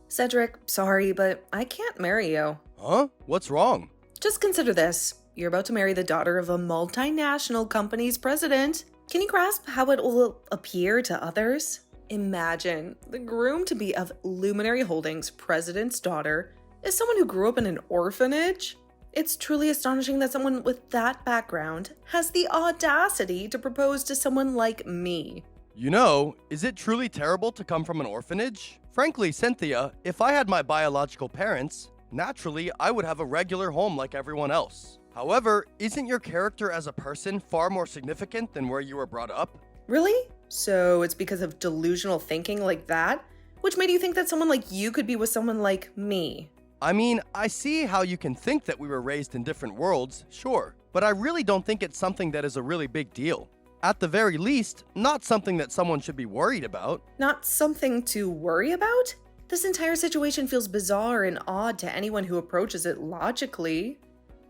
Cedric, sorry, but I can't marry you. Huh? What's wrong? Just consider this. You're about to marry the daughter of a multinational company's president. Can you grasp how it will appear to others? Imagine the groom-to-be of Luminary Holdings' president's daughter is someone who grew up in an orphanage. It's truly astonishing that someone with that background has the audacity to propose to someone like me. You know, is it truly terrible to come from an orphanage? Frankly, Cynthia, if I had my biological parents, naturally I would have a regular home like everyone else. However, isn't your character as a person far more significant than where you were brought up? Really? So it's because of delusional thinking like that, which made you think that someone like you could be with someone like me? I mean, I see how you can think that we were raised in different worlds, sure, but I really don't think it's something that is a really big deal. At the very least, not something that someone should be worried about. Not something to worry about? This entire situation feels bizarre and odd to anyone who approaches it logically.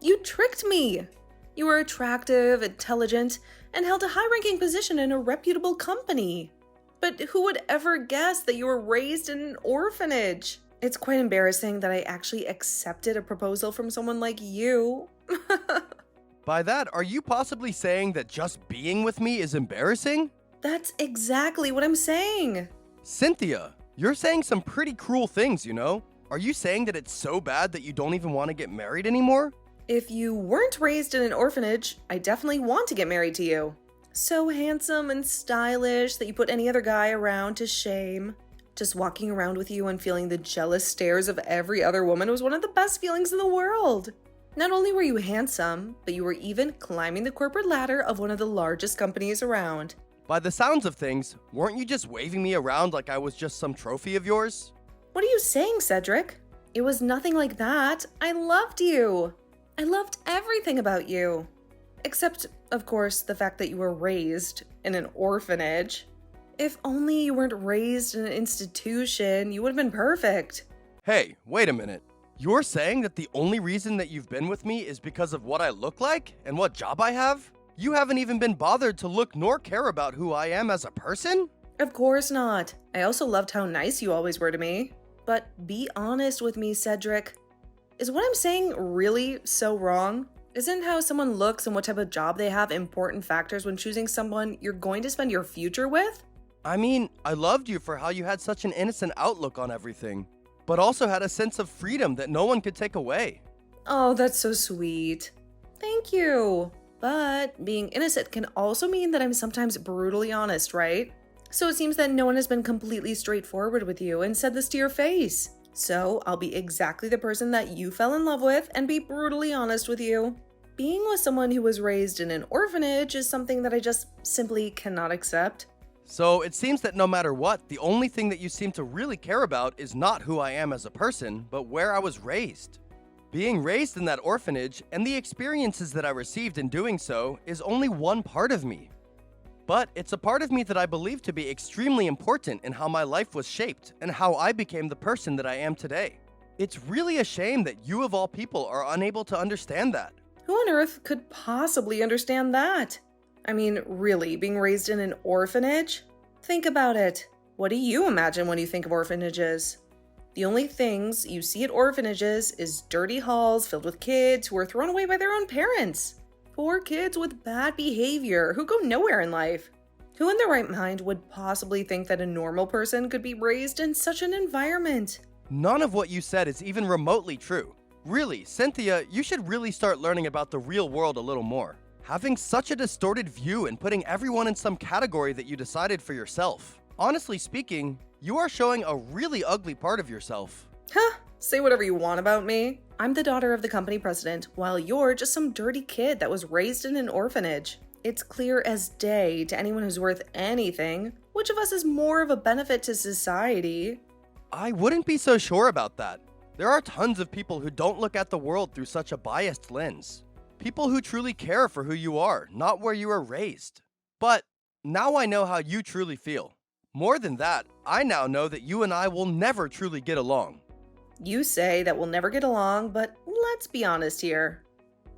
You tricked me! You were attractive, intelligent, and held a high-ranking position in a reputable company. But who would ever guess that you were raised in an orphanage? It's quite embarrassing that I actually accepted a proposal from someone like you. By that, are you possibly saying that just being with me is embarrassing? That's exactly what I'm saying. Cynthia, you're saying some pretty cruel things, you know? Are you saying that it's so bad that you don't even want to get married anymore? If you weren't raised in an orphanage, I definitely want to get married to you. So handsome and stylish that you put any other guy around to shame. Just walking around with you and feeling the jealous stares of every other woman was one of the best feelings in the world. Not only were you handsome, but you were even climbing the corporate ladder of one of the largest companies around. By the sounds of things, weren't you just waving me around like I was just some trophy of yours? What are you saying, Cedric? It was nothing like that. I loved you. I loved everything about you. Except, of course, the fact that you were raised in an orphanage. If only you weren't raised in an institution, you would have been perfect. Hey, wait a minute. You're saying that the only reason that you've been with me is because of what I look like and what job I have? You haven't even been bothered to look nor care about who I am as a person? Of course not. I also loved how nice you always were to me. But be honest with me, Cedric. Is what I'm saying really so wrong? Isn't how someone looks and what type of job they have important factors when choosing someone you're going to spend your future with? I mean, I loved you for how you had such an innocent outlook on everything, but also had a sense of freedom that no one could take away. Oh, that's so sweet. Thank you. But being innocent can also mean that I'm sometimes brutally honest, right? So it seems that no one has been completely straightforward with you and said this to your face. So I'll be exactly the person that you fell in love with and be brutally honest with you. Being with someone who was raised in an orphanage is something that I just simply cannot accept. So it seems that no matter what, the only thing that you seem to really care about is not who I am as a person, but where I was raised. Being raised in that orphanage and the experiences that I received in doing so is only one part of me. But it's a part of me that I believe to be extremely important in how my life was shaped and how I became the person that I am today. It's really a shame that you of all people are unable to understand that. Who on earth could possibly understand that? I mean, really, being raised in an orphanage? Think about it. What do you imagine when you think of orphanages? The only things you see at orphanages is dirty halls filled with kids who are thrown away by their own parents. Poor kids with bad behavior who go nowhere in life. Who in their right mind would possibly think that a normal person could be raised in such an environment? None of what you said is even remotely true. Really, Cynthia, you should really start learning about the real world a little more. Having such a distorted view and putting everyone in some category that you decided for yourself. Honestly speaking, you are showing a really ugly part of yourself. Huh? Say whatever you want about me. I'm the daughter of the company president, while you're just some dirty kid that was raised in an orphanage. It's clear as day to anyone who's worth anything, which of us is more of a benefit to society. I wouldn't be so sure about that. There are tons of people who don't look at the world through such a biased lens. People who truly care for who you are, not where you were raised. But now I know how you truly feel. More than that, I now know that you and I will never truly get along. You say that we'll never get along, but let's be honest here.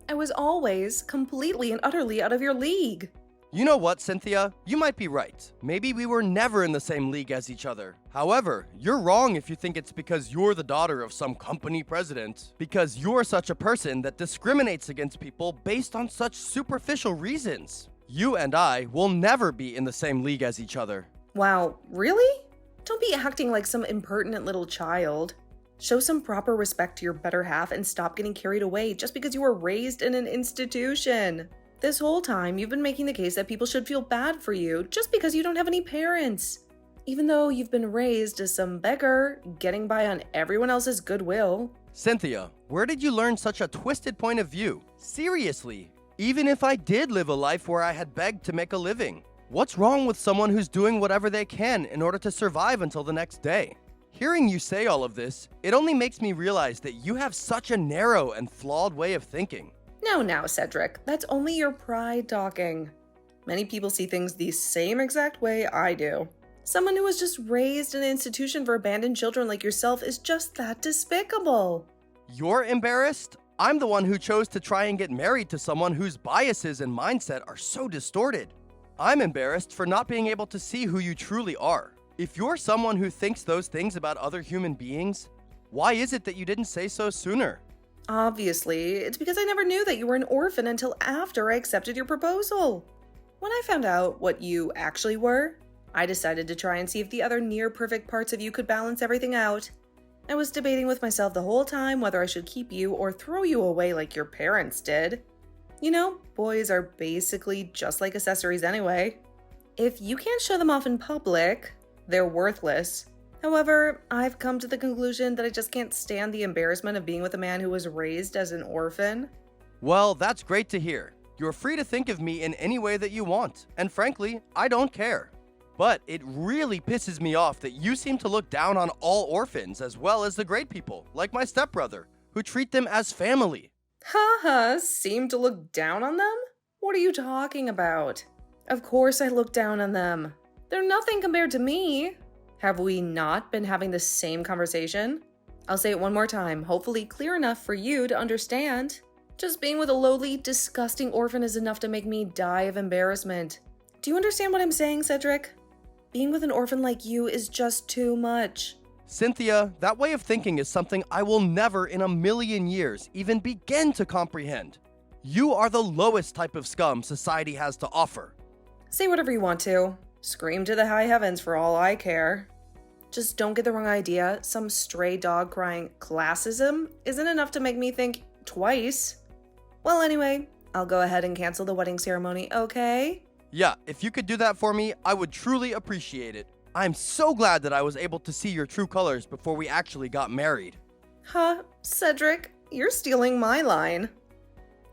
I was always completely and utterly out of your league. You know what, Cynthia? You might be right. Maybe we were never in the same league as each other. However, you're wrong if you think it's because you're the daughter of some company president. Because you're such a person that discriminates against people based on such superficial reasons. You and I will never be in the same league as each other. Wow, really? Don't be acting like some impertinent little child. Show some proper respect to your better half and stop getting carried away just because you were raised in an institution. This whole time, you've been making the case that people should feel bad for you just because you don't have any parents. Even though you've been raised as some beggar, getting by on everyone else's goodwill. Cynthia, where did you learn such a twisted point of view? Seriously, even if I did live a life where I had begged to make a living, what's wrong with someone who's doing whatever they can in order to survive until the next day? Hearing you say all of this, it only makes me realize that you have such a narrow and flawed way of thinking. Now, Cedric, that's only your pride talking. Many people see things the same exact way I do. Someone who was just raised in an institution for abandoned children like yourself is just that despicable. You're embarrassed? I'm the one who chose to try and get married to someone whose biases and mindset are so distorted. I'm embarrassed for not being able to see who you truly are. If you're someone who thinks those things about other human beings, why is it that you didn't say so sooner? Obviously, it's because I never knew that you were an orphan until after I accepted your proposal. When I found out what you actually were, I decided to try and see if the other near-perfect parts of you could balance everything out. I was debating with myself the whole time whether I should keep you or throw you away like your parents did. You know, boys are basically just like accessories anyway. If you can't show them off in public, they're worthless. However, I've come to the conclusion that I just can't stand the embarrassment of being with a man who was raised as an orphan. Well, that's great to hear. You're free to think of me in any way that you want, and frankly, I don't care. But it really pisses me off that you seem to look down on all orphans as well as the great people, like my stepbrother, who treat them as family. Haha, seem to look down on them? What are you talking about? Of course I look down on them. They're nothing compared to me. Have we not been having the same conversation? I'll say it one more time, hopefully clear enough for you to understand. Just being with a lowly, disgusting orphan is enough to make me die of embarrassment. Do you understand what I'm saying, Cedric? Being with an orphan like you is just too much. Cynthia, that way of thinking is something I will never in a million years even begin to comprehend. You are the lowest type of scum society has to offer. Say whatever you want to. Scream to the high heavens for all I care. Just don't get the wrong idea. Some stray dog crying classism isn't enough to make me think twice. Well, anyway, I'll go ahead and cancel the wedding ceremony, okay? Yeah, if you could do that for me, I would truly appreciate it. I'm so glad that I was able to see your true colors before we actually got married. Huh, Cedric, you're stealing my line.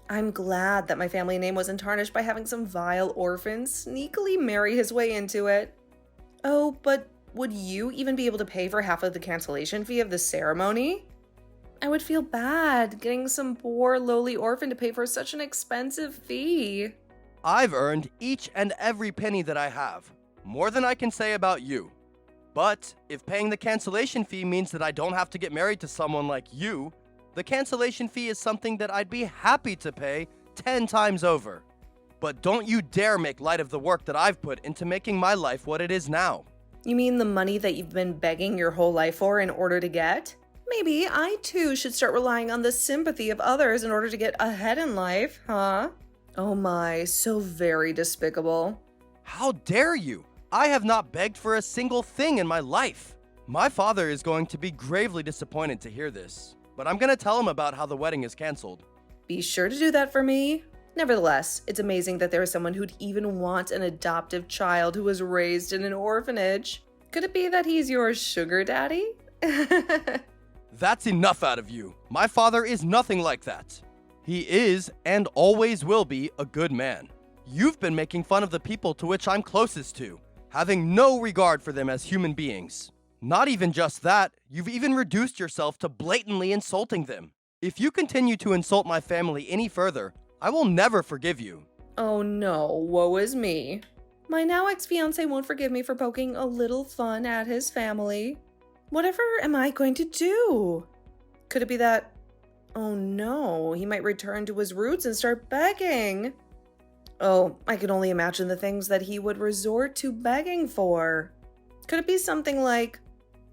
I'm glad that my family name wasn't tarnished by having some vile orphan sneakily marry his way into it. Oh, but would you even be able to pay for half of the cancellation fee of the ceremony? I would feel bad getting some poor lowly orphan to pay for such an expensive fee. I've earned each and every penny that I have, more than I can say about you. But if paying the cancellation fee means that I don't have to get married to someone like you, the cancellation fee is something that I'd be happy to pay 10 times over. But don't you dare make light of the work that I've put into making my life what it is now. You mean the money that you've been begging your whole life for in order to get? Maybe I too should start relying on the sympathy of others in order to get ahead in life, huh? Oh my, so very despicable. How dare you? I have not begged for a single thing in my life. My father is going to be gravely disappointed to hear this, but I'm going to tell him about how the wedding is canceled. Be sure to do that for me. Nevertheless, it's amazing that there is someone who'd even want an adoptive child who was raised in an orphanage. Could it be that he's your sugar daddy? That's enough out of you. My father is nothing like that. He is, and always will be, a good man. You've been making fun of the people to which I'm closest to, having no regard for them as human beings. Not even just that, you've even reduced yourself to blatantly insulting them. If you continue to insult my family any further, I will never forgive you. Oh no, woe is me. My now ex-fiancé won't forgive me for poking a little fun at his family. Whatever am I going to do? Could it be that... Oh no, he might return to his roots and start begging. Oh, I can only imagine the things that he would resort to begging for. Could it be something like,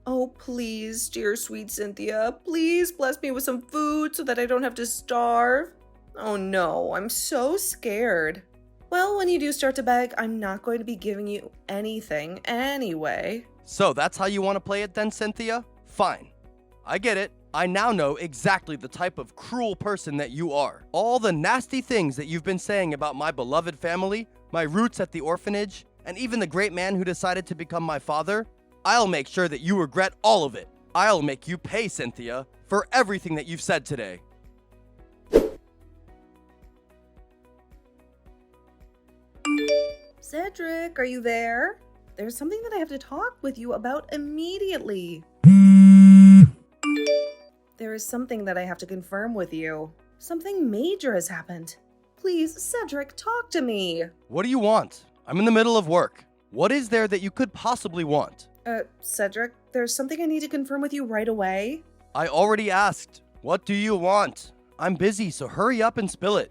"Oh, please, dear sweet Cynthia, please bless me with some food so that I don't have to starve"? Oh no, I'm so scared. Well, when you do start to beg, I'm not going to be giving you anything anyway. So that's how you want to play it then, Cynthia? Fine. I get it. I now know exactly the type of cruel person that you are. All the nasty things that you've been saying about my beloved family, my roots at the orphanage, and even the great man who decided to become my father, I'll make sure that you regret all of it. I'll make you pay, Cynthia, for everything that you've said today. Cedric, are you there? There's something that I have to talk with you about immediately. There is something that I have to confirm with you. Something major has happened. Please, Cedric, talk to me. What do you want? I'm in the middle of work. What is there that you could possibly want? Cedric, there's something I need to confirm with you right away. I already asked. What do you want? I'm busy, so hurry up and spill it.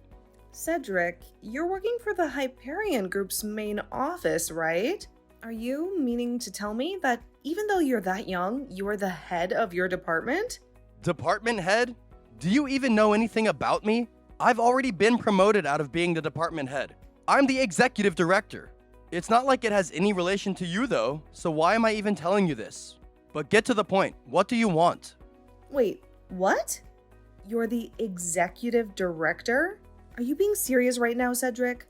Cedric, you're working for the Hyperion Group's main office, right? Are you meaning to tell me that even though you're that young, you are the head of your department? Department head? Do you even know anything about me? I've already been promoted out of being the department head. I'm the executive director. It's not like it has any relation to you though, so why am I even telling you this? But get to the point. What do you want? Wait, what? You're the executive director? Are you being serious right now, Cedric?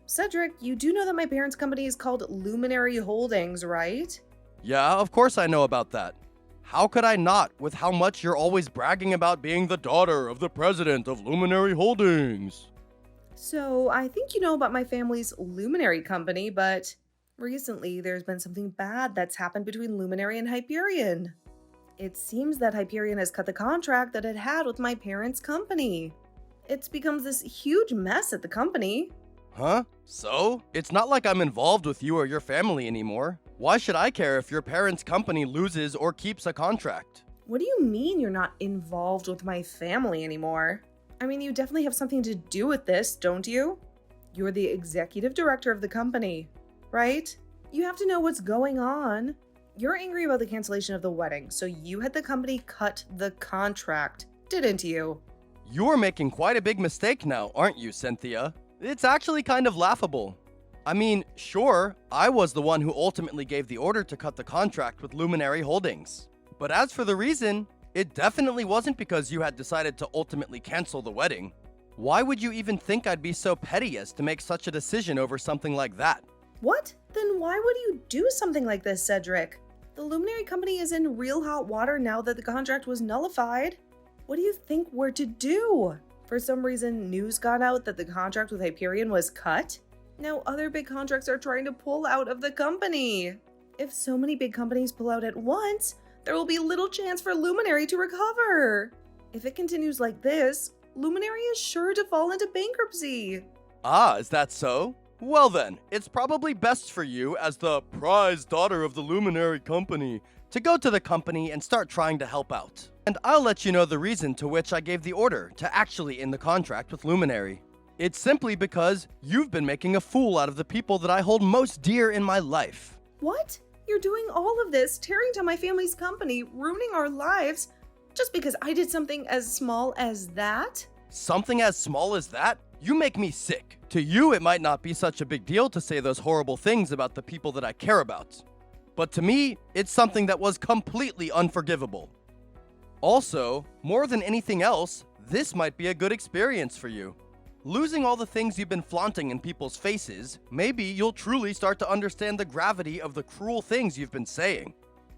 Cedric, you do know that my parents' company is called Luminary Holdings, right? Yeah, of course I know about that. How could I not, with how much you're always bragging about being the daughter of the president of Luminary Holdings? So, I think you know about my family's Luminary company, but recently there's been something bad that's happened between Luminary and Hyperion. It seems that Hyperion has cut the contract that it had with my parents' company. It's become this huge mess at the company. Huh? So? It's not like I'm involved with you or your family anymore. Why should I care if your parents' company loses or keeps a contract? What do you mean you're not involved with my family anymore? I mean, you definitely have something to do with this, don't you? You're the executive director of the company, right? You have to know what's going on. You're angry about the cancellation of the wedding, so you had the company cut the contract, didn't you? You're making quite a big mistake now, aren't you, Cynthia? It's actually kind of laughable. I mean, sure, I was the one who ultimately gave the order to cut the contract with Luminary Holdings. But as for the reason, it definitely wasn't because you had decided to ultimately cancel the wedding. Why would you even think I'd be so petty as to make such a decision over something like that? What? Then why would you do something like this, Cedric? The Luminary company is in real hot water now that the contract was nullified. What do you think we're to do? For some reason, news got out that the contract with Hyperion was cut. Now other big contracts are trying to pull out of the company. If so many big companies pull out at once, there will be little chance for Luminary to recover. If it continues like this, Luminary is sure to fall into bankruptcy. Ah, is that so? Well then, it's probably best for you as the prize daughter of the Luminary company to go to the company and start trying to help out. And I'll let you know the reason to which I gave the order to actually end the contract with Luminary. It's simply because you've been making a fool out of the people that I hold most dear in my life. What? You're doing all of this, tearing down my family's company, ruining our lives, just because I did something as small as that? Something as small as that? You make me sick. To you, it might not be such a big deal to say those horrible things about the people that I care about. But to me, it's something that was completely unforgivable. Also, more than anything else, this might be a good experience for you. Losing all the things you've been flaunting in people's faces, maybe you'll truly start to understand the gravity of the cruel things you've been saying.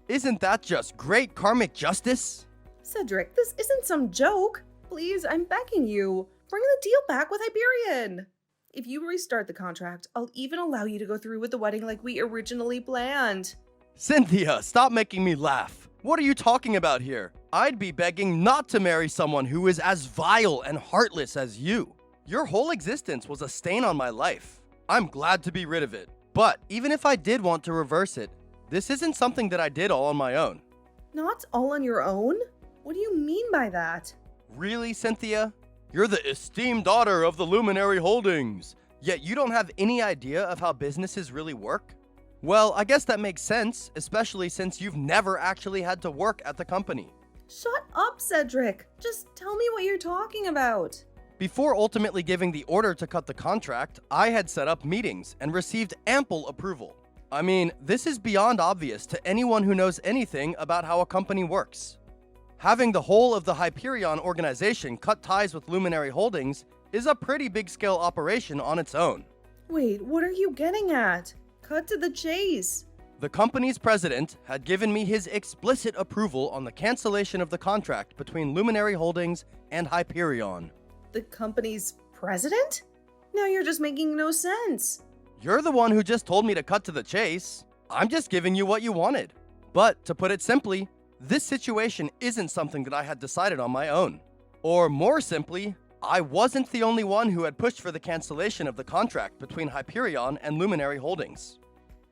Isn't that just great karmic justice? Cedric, this isn't some joke. Please, I'm begging you. Bring the deal back with Hyperion. If you restart the contract, I'll even allow you to go through with the wedding like we originally planned. Cynthia, stop making me laugh. What are you talking about here? I'd be begging not to marry someone who is as vile and heartless as you. Your whole existence was a stain on my life. I'm glad to be rid of it. But even if I did want to reverse it, this isn't something that I did all on my own. Not all on your own? What do you mean by that? Really, Cynthia? You're the esteemed daughter of the Luminary Holdings. Yet you don't have any idea of how businesses really work? Well, I guess that makes sense, especially since you've never actually had to work at the company. Shut up, Cedric. Just tell me what you're talking about. Before ultimately giving the order to cut the contract, I had set up meetings and received ample approval. I mean, this is beyond obvious to anyone who knows anything about how a company works. Having the whole of the Hyperion organization cut ties with Luminary Holdings is a pretty big-scale operation on its own. Wait, what are you getting at? Cut to the chase. The company's president had given me his explicit approval on the cancellation of the contract between Luminary Holdings and Hyperion. The company's president? Now you're just making no sense. You're the one who just told me to cut to the chase. I'm just giving you what you wanted. But to put it simply, this situation isn't something that I had decided on my own. Or more simply, I wasn't the only one who had pushed for the cancellation of the contract between Hyperion and Luminary Holdings.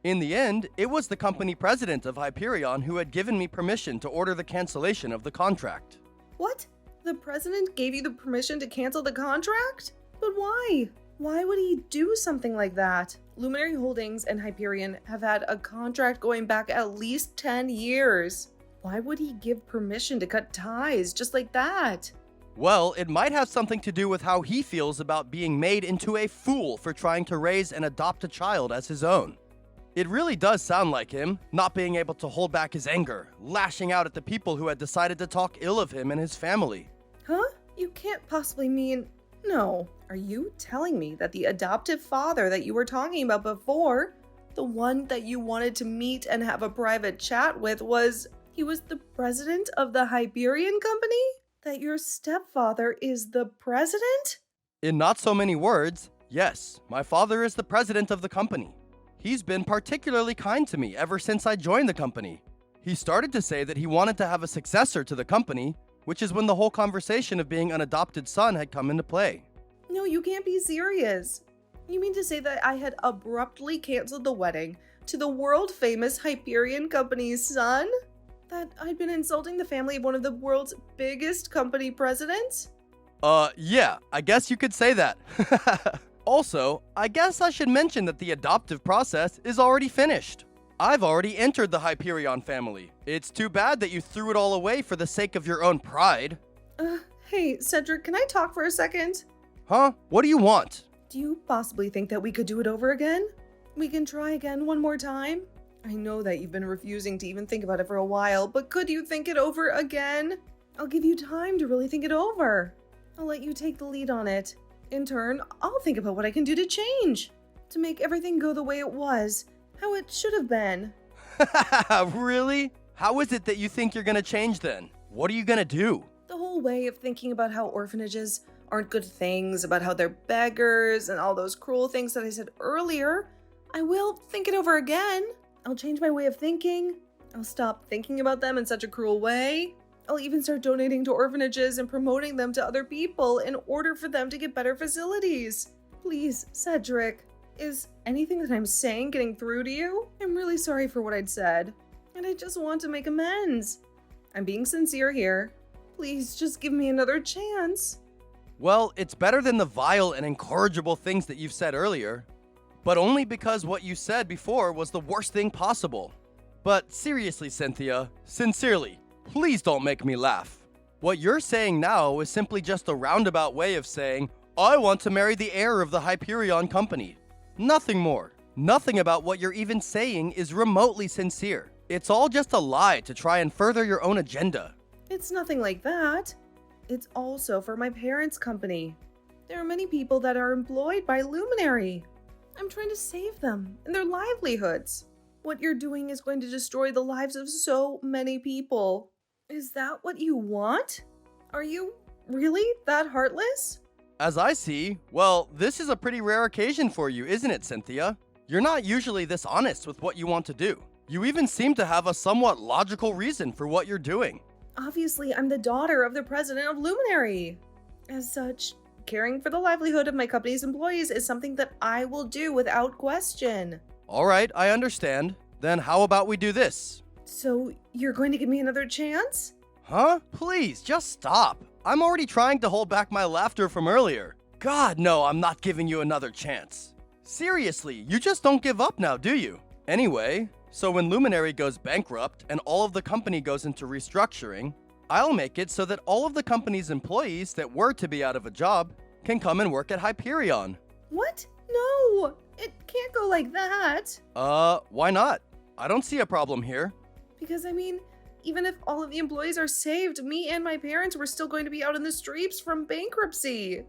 In the end, it was the company president of Hyperion who had given me permission to order the cancellation of the contract. What? The president gave you the permission to cancel the contract? But why? Why would he do something like that? Luminary Holdings and Hyperion have had a contract going back at least 10 years. Why would he give permission to cut ties just like that? Well, it might have something to do with how he feels about being made into a fool for trying to raise and adopt a child as his own. It really does sound like him, not being able to hold back his anger, lashing out at the people who had decided to talk ill of him and his family. Huh? You can't possibly mean... No. Are you telling me that the adoptive father that you were talking about before, the one that you wanted to meet and have a private chat with, he was the president of the Hyperion company? That your stepfather is the president? In not so many words, yes, my father is the president of the company. He's been particularly kind to me ever since I joined the company. He started to say that he wanted to have a successor to the company, which is when the whole conversation of being an adopted son had come into play. No, you can't be serious. You mean to say that I had abruptly canceled the wedding to the world-famous Hyperion company's son? That I'd been insulting the family of one of the world's biggest company presidents? Yeah, I guess you could say that. Also, I guess I should mention that the adoptive process is already finished. I've already entered the Hyperion family. It's too bad that you threw it all away for the sake of your own pride. Hey, Cedric, can I talk for a second? Huh? What do you want? Do you possibly think that we could do it over again? We can try again one more time? I know that you've been refusing to even think about it for a while, but could you think it over again? I'll give you time to really think it over. I'll let you take the lead on it. In turn, I'll think about what I can do to change, to make everything go the way it was, how it should have been. Really? How is it that you think you're gonna change then? What are you gonna do? The whole way of thinking about how orphanages aren't good things, about how they're beggars, and all those cruel things that I said earlier, I will think it over again. I'll change my way of thinking. I'll stop thinking about them in such a cruel way. I'll even start donating to orphanages and promoting them to other people in order for them to get better facilities. Please, Cedric, is anything that I'm saying getting through to you? I'm really sorry for what I'd said, and I just want to make amends. I'm being sincere here. Please, just give me another chance. Well, it's better than the vile and incorrigible things that you've said earlier, but only because what you said before was the worst thing possible. But seriously, Cynthia, sincerely, please don't make me laugh. What you're saying now is simply just a roundabout way of saying, I want to marry the heir of the Hyperion company. Nothing more. Nothing about what you're even saying is remotely sincere. It's all just a lie to try and further your own agenda. It's nothing like that. It's also for my parents' company. There are many people that are employed by Luminary. I'm trying to save them and their livelihoods. What you're doing is going to destroy the lives of so many people. Is that what you want? Are you really that heartless? As I see, well, this is a pretty rare occasion for you, isn't it, Cynthia? You're not usually this honest with what you want to do. You even seem to have a somewhat logical reason for what you're doing. Obviously, I'm the daughter of the president of Luminary. As such, caring for the livelihood of my company's employees is something that I will do without question. All right, I understand. Then how about we do this? So, you're going to give me another chance? Huh? Please, just stop. I'm already trying to hold back my laughter from earlier. God, no, I'm not giving you another chance. Seriously, you just don't give up now, do you? Anyway, so when Luminary goes bankrupt and all of the company goes into restructuring, I'll make it so that all of the company's employees that were to be out of a job can come and work at Hyperion. What? No! It can't go like that. Why not? I don't see a problem here. Because, I mean, even if all of the employees are saved, me and my parents were still going to be out in the streets from bankruptcy.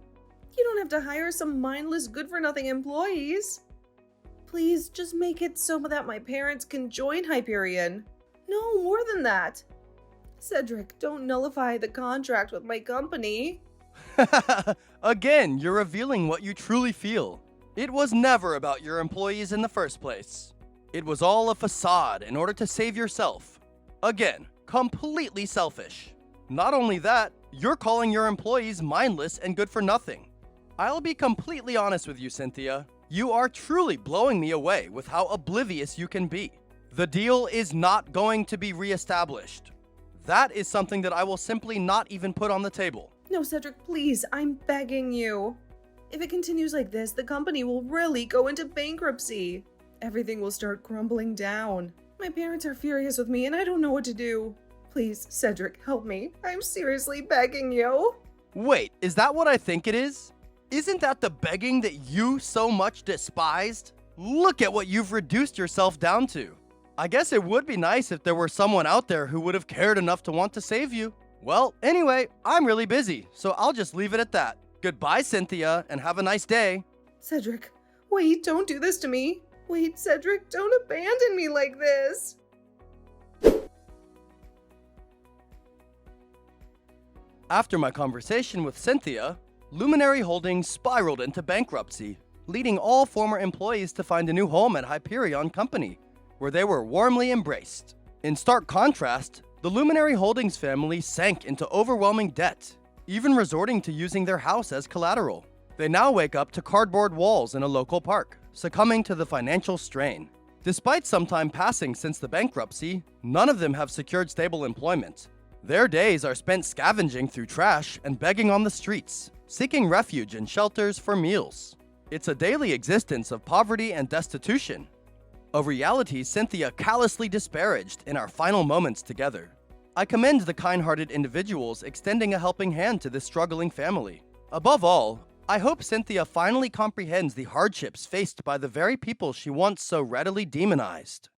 You don't have to hire some mindless, good-for-nothing employees. Please, just make it so that my parents can join Hyperion. No, more than that. Cedric, don't nullify the contract with my company. Again, you're revealing what you truly feel. It was never about your employees in the first place. It was all a facade in order to save yourself. Again, completely selfish. Not only that, you're calling your employees mindless and good for nothing. I'll be completely honest with you, Cynthia. You are truly blowing me away with how oblivious you can be. The deal is not going to be reestablished. That is something that I will simply not even put on the table. No, Cedric, please, I'm begging you. If it continues like this, the company will really go into bankruptcy. Everything will start crumbling down. My parents are furious with me and I don't know what to do. Please, Cedric, help me. I'm seriously begging you. Wait, is that what I think it is? Isn't that the begging that you so much despised? Look at what you've reduced yourself down to. I guess it would be nice if there were someone out there who would have cared enough to want to save you. Well, anyway, I'm really busy, so I'll just leave it at that. Goodbye, Cynthia, and have a nice day. Cedric, wait, don't do this to me. Wait, Cedric, don't abandon me like this. After my conversation with Cynthia, Luminary Holdings spiraled into bankruptcy, leading all former employees to find a new home at Hyperion Company, where they were warmly embraced. In stark contrast, the Luminary Holdings family sank into overwhelming debt, even resorting to using their house as collateral. They now wake up to cardboard walls in a local park, succumbing to the financial strain. Despite some time passing since the bankruptcy, none of them have secured stable employment. Their days are spent scavenging through trash and begging on the streets, seeking refuge in shelters for meals. It's a daily existence of poverty and destitution, a reality Cynthia callously disparaged in our final moments together. I commend the kind-hearted individuals extending a helping hand to this struggling family. Above all, I hope Cynthia finally comprehends the hardships faced by the very people she once so readily demonized.